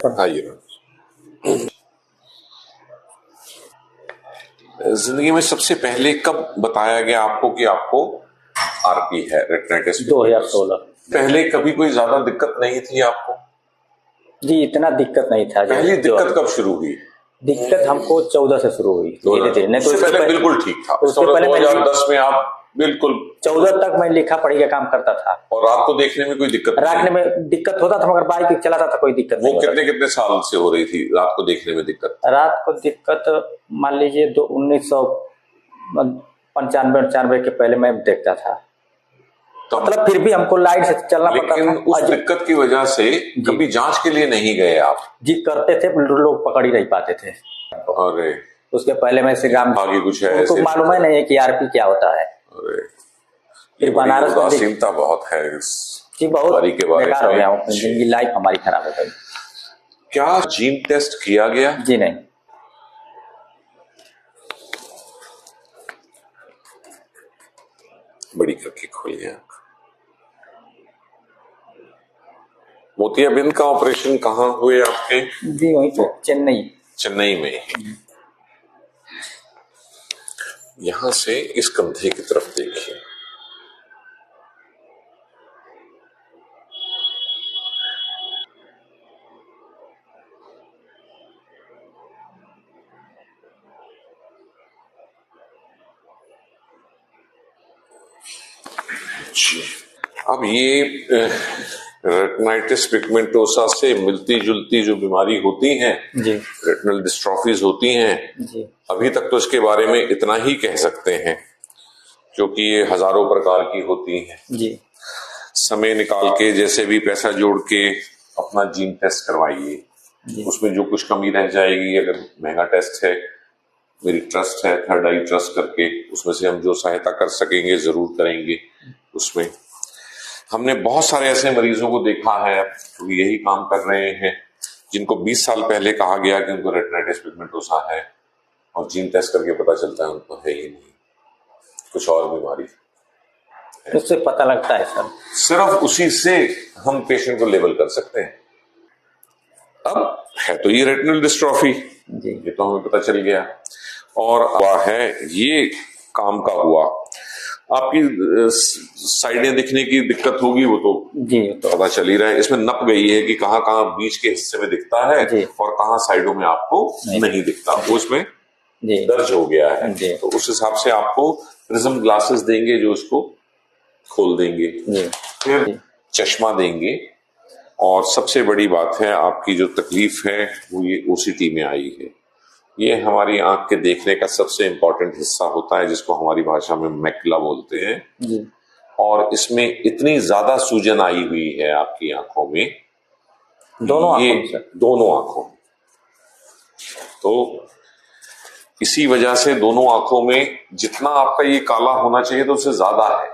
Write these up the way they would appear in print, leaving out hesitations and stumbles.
आइए। जिंदगी में सबसे पहले कब बताया गया आपको कि आपको आरपी है, रेटिनाइटिस? 2016। पहले कभी कोई ज्यादा दिक्कत नहीं थी आपको? जी, इतना दिक्कत नहीं था। पहली दिक्कत कब शुरू हुई? दिक्कत हमको 14 से शुरू हुई, धीरे-धीरे। नहीं तो उससे पहले बिल्कुल ठीक था। उससे पहले 2010 में आप बिल्कुल 14 तक मैं लिखा पढ़ी का काम करता था। और रात को देखने में कोई दिक्कत नहीं? रात में दिक्कत होता था, मगर बाइक चलाता था, कोई दिक्कत नहीं। वो कितने साल से हो रही थी रात को देखने में दिक्कत? रात को दिक्कत मान लीजिए 1995 के पहले मैं देखता था, मतलब फिर भी हमको लाइट से चलना पड़ता था। लेकिन उस दिक्कत की वजह से कभी जांच के लिए नहीं गए आप? जी करते थे, लोग पकड़ ही नहीं पाते थे। अरे उसके पहले मैं ग्राम आगे कुछ है, उनको मालूम है नहीं है कि आरपी क्या होता है। अरे फिर बनारस में चिंता बहुत है जी, बहुत के बारे बेकार हो गया, जिंदगी लाइफ हमारी खराब हो गई। क्या जीन टेस्ट किया गया? जी नहीं। बड़ी करके खोलिए। मोतियाबिंद का ऑपरेशन कहाँ हुए आपके? जी वहीं पे चेन्नई में। यहां से इस कंधे की तरफ देखिए। अब ये रेटिनाइटिस पिगमेंटोसा से मिलती जुलती जो बीमारी होती हैं, रेटिनल डिस्ट्रॉफीज होती हैं जी। अभी तक तो इसके बारे में इतना ही कह सकते हैं, क्योंकि ये हजारों प्रकार की होती हैं जी। समय निकाल के जैसे भी पैसा जोड़ के अपना जीन टेस्ट करवाइए। उसमें जो कुछ कमी रह जाएगी, अगर महंगा टेस्ट है, मेरी ट्रस्ट है थर्ड आई ट्रस्ट करके, उसमें से हम जो सहायता कर सकेंगे जरूर करेंगे। उसमें हमने बहुत सारे ऐसे मरीजों को देखा है जो यही काम कर रहे हैं, जिनको 20 साल पहले कहा गया कि उनको रेटिनाइटिस पिगमेंटोसा है, और जीन टेस्ट करके पता चलता है उनको है ही नहीं, कुछ और बीमारी। उससे पता लगता है सर, सिर्फ उसी से हम पेशेंट को लेबल कर सकते हैं। अब है तो ये रेटिनल डिस्ट्रॉफी, ये तो हमें पता चल गया, और हुआ है ये काम का हुआ। आपकी साइडें दिखने की दिक्कत होगी, वो तो पता चल ही रहा है। इसमें नप गई है कि कहाँ कहाँ बीच के हिस्से में दिखता है और कहाँ साइडों में आपको नहीं दिखता, वो इसमें दर्ज हो गया है। तो उस हिसाब से आपको प्रिज्म ग्लासेस देंगे जो उसको खोल देंगे, फिर चश्मा देंगे, और सबसे बड़ी बात है आपकी जो तकलीफ है वो ये ओसीटी में आई है। ये हमारी आंख के देखने का सबसे इंपॉर्टेंट हिस्सा होता है, जिसको हमारी भाषा में मैकुला बोलते हैं। और इसमें इतनी ज्यादा सूजन आई हुई है आपकी आंखों में, दोनों आंखों में। तो इसी वजह से दोनों आंखों में जितना आपका ये काला होना चाहिए तो उससे ज्यादा है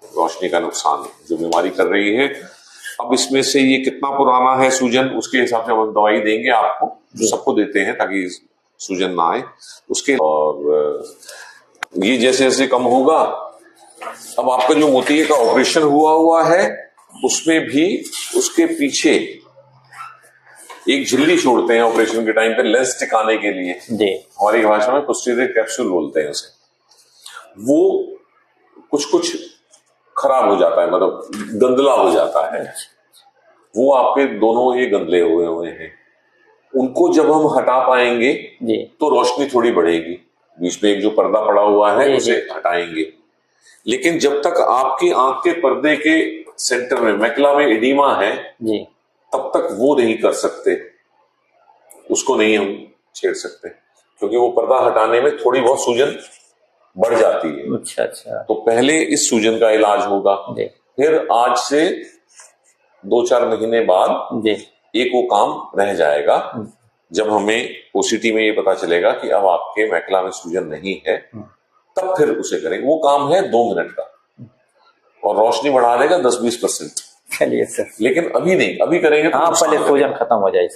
रोशनी का नुकसान जो बीमारी कर रही है। अब इसमें से ये कितना पुराना है सूजन, उसके हिसाब से हम दवाई देंगे आपको, जो सबको देते हैं ताकि सूजन ना आए उसके। और ये जैसे जैसे कम होगा, अब आपका जो मोतिये का ऑपरेशन हुआ है उसमें भी उसके पीछे एक झिल्ली छोड़ते हैं ऑपरेशन के टाइम पे लेंस टिकाने के लिए, हमारी भाषा में पोस्टीरियर कैप्सूल बोलते हैं उसे। वो कुछ खराब हो जाता है, मतलब गंदला हो जाता है, वो आपके दोनों ये गंदले हुए हैं। उनको जब हम हटा पाएंगे तो रोशनी थोड़ी बढ़ेगी। बीच में एक जो पर्दा पड़ा हुआ है उसे हटाएंगे, लेकिन जब तक आपकी आंख के पर्दे के सेंटर में मैकुला में एडिमा है तब तक वो नहीं कर सकते, उसको नहीं हम छेड़ सकते, क्योंकि वो पर्दा हटाने में थोड़ी बहुत सूजन बढ़ जाती है। अच्छा। तो पहले इस सूजन का इलाज होगा, फिर आज से 2-4 महीने बाद एक वो काम रह जाएगा, जब हमें ओसीटी में ये पता चलेगा कि अब आपके मैकुला में सूजन नहीं है, तब फिर उसे करेंगे। वो काम है 2 मिनट का और रोशनी बढ़ा देगा 10-20%। चलिए सर, लेकिन अभी नहीं, अभी करेंगे तो पहले सूजन खत्म हो जाए।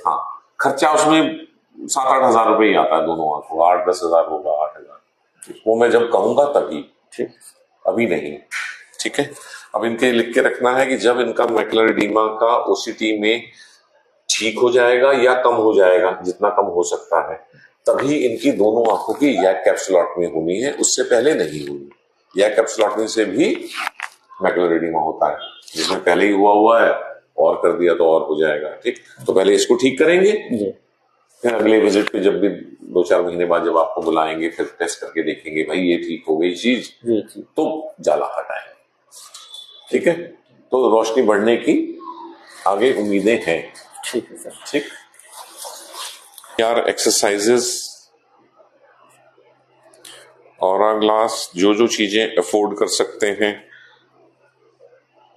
खर्चा उसमें 7-8 हजार रुपए ही आता है दोनों आंखों, 8-10 हजार होगा, 8 हजार, वो मैं जब कहूंगा तभी, अभी नहीं। ठीक है, अब इनके लिख के रखना है कि जब इनका मैकुलर एडीमा का ओसीटी में ठीक हो जाएगा या कम हो जाएगा, जितना कम हो सकता है, तभी इनकी दोनों आंखों की यैक कैप्सुलोटमी होनी है, उससे पहले नहीं हुई। यैक कैप्सुलोटमी से भी मैकुलर एडिमा होता है, जिसमें पहले ही हुआ है और कर दिया तो और हो जाएगा। ठीक, तो पहले इसको ठीक करेंगे, फिर अगले विजिट पे जब भी 2-4 महीने बाद जब आपको बुलाएंगे, फिर टेस्ट करके देखेंगे भाई ये ठीक हो गई चीज, तो जाला हटाएंगे। ठीक है, तो रोशनी बढ़ने की आगे उम्मीदें हैं। ठीक है सर। ठीक यार, एक्सरसाइजेस, ऑरा ग्लास, जो जो चीजें अफोर्ड कर सकते हैं,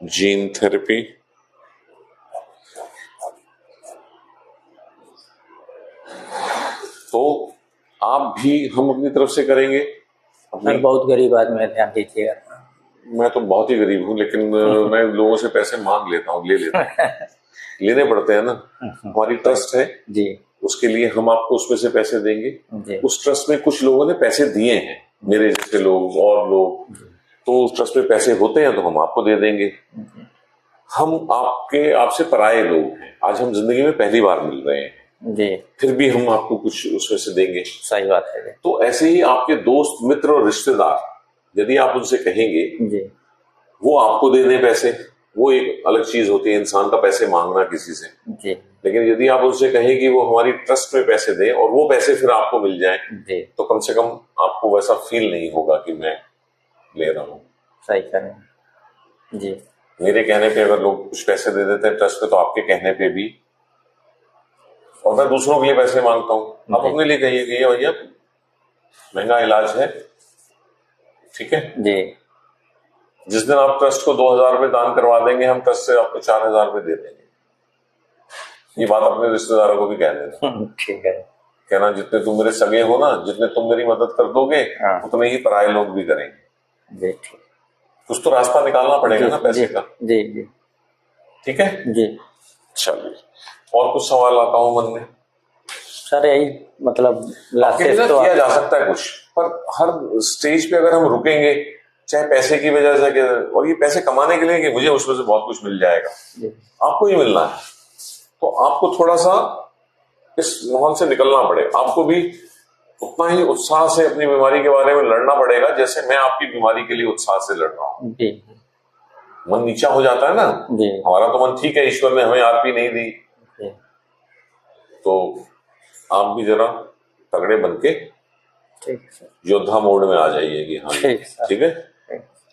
जीन थेरेपी, तो आप भी हम अपनी तरफ से करेंगे। मैं बहुत गरीब आदमी है, ध्यान दीजिएगा। मैं तो बहुत ही गरीब हूँ, लेकिन मैं लोगों से पैसे मांग लेता हूँ, ले लेता हूँ। लेने पड़ते हैं ना, हमारी ट्रस्ट है जी, उसके लिए हम आपको उसमें से पैसे देंगे। उस ट्रस्ट में कुछ लोगों ने पैसे दिए हैं, मेरे जैसे लोग और लोग, तो उस ट्रस्ट में पैसे होते हैं तो हम आपको दे देंगे। हम आपसे पराये लोग हैं, आज हम जिंदगी में पहली बार मिल रहे हैं जी, फिर भी हम आपको कुछ उसमें से देंगे। सही बात है। तो ऐसे ही आपके दोस्त, मित्र और रिश्तेदार, यदि आप उनसे कहेंगे जी, वो आपको दे दें पैसे, वो एक अलग चीज होती है, इंसान का पैसे मांगना किसी से जी। लेकिन यदि आप उनसे कहें कि वो हमारी ट्रस्ट में पैसे दें और वो पैसे फिर आपको मिल जाएं जी, तो कम से कम आपको वैसा फील नहीं होगा कि मैं ले रहा हूँ। सही करें जी। मेरे कहने पे अगर लोग कुछ पैसे दे देते हैं ट्रस्ट पे, तो आपके कहने पे भी, और मैं दूसरों के लिए पैसे मांगता हूँ, आप अपने लिए कहिए कि ये भैया महंगा इलाज है, ठीक है जी। जिस दिन आप ट्रस्ट को 2,000 रुपए दान करवा देंगे, हम ट्रस्ट से आपको 4,000 रुपए दे देंगे। ये बात अपने रिश्तेदारों को भी कह देना, ठीक है। कहना जितने तुम मेरे सगे हो ना, जितने तुम मेरी मदद कर दोगे, उतने ही पराये लोग भी करेंगे। कुछ तो रास्ता निकालना पड़ेगा ना पैसे का। जी जी, ठीक है जी। चलिए, और कुछ सवाल आता हूँ मन में सर? यही मतलब तो किया जा सकता है कुछ, पर हर स्टेज पे अगर हम रुकेंगे, चाहे पैसे की वजह से, और ये पैसे कमाने के लिए कि मुझे उसमें से बहुत कुछ मिल जाएगा, आपको ही मिलना है, तो आपको थोड़ा सा इस माहौल से निकलना पड़ेगा। आपको भी उतना ही उत्साह से अपनी बीमारी के बारे में लड़ना पड़ेगा, जैसे मैं आपकी बीमारी के लिए उत्साह से लड़ रहा हूँ। मन नीचा हो जाता है ना, हमारा तो मन ठीक है, ईश्वर ने हमें आरपी नहीं दी, तो आप भी जरा तगड़े बनके योद्धा मोड में आ जाइए कि हाँ ठीक है,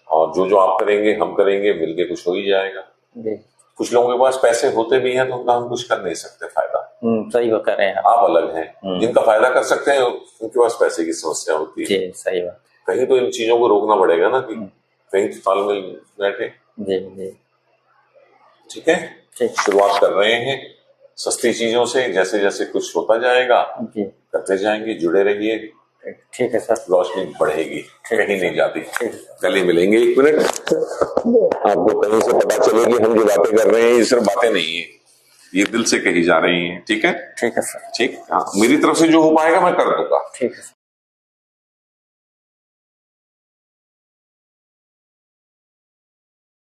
और जो जो आप करेंगे हम करेंगे, मिलके कुछ हो ही जाएगा। कुछ लोगों के पास पैसे होते भी हैं तो उनका हम कुछ कर नहीं सकते फायदा। सही बात कर रहे हैं आप, अलग हैं। जिनका फायदा कर सकते हैं उनके पास पैसे की समस्या होती है। सही बात। कहीं तो इन चीजों को रोकना पड़ेगा ना, कि कहीं तो तालमेल बैठे। ठीक है, शुरुआत कर रहे हैं सस्ती चीजों से, जैसे जैसे कुछ होता जाएगा करते जाएंगे, जुड़े रहिए। ठीक है सर, रोशनी बढ़ेगी, कहीं नहीं जाती। कल ही मिलेंगे, 1 मिनट, आपको कहीं से पता चलेगी हम जो बातें कर रहे हैं ये सिर्फ बातें नहीं है, ये दिल से कही जा रही हैं। ठीक है, ठीक है सर, ठीक। हाँ, मेरी तरफ से जो हो पाएगा मैं कर दूंगा। ठीक है।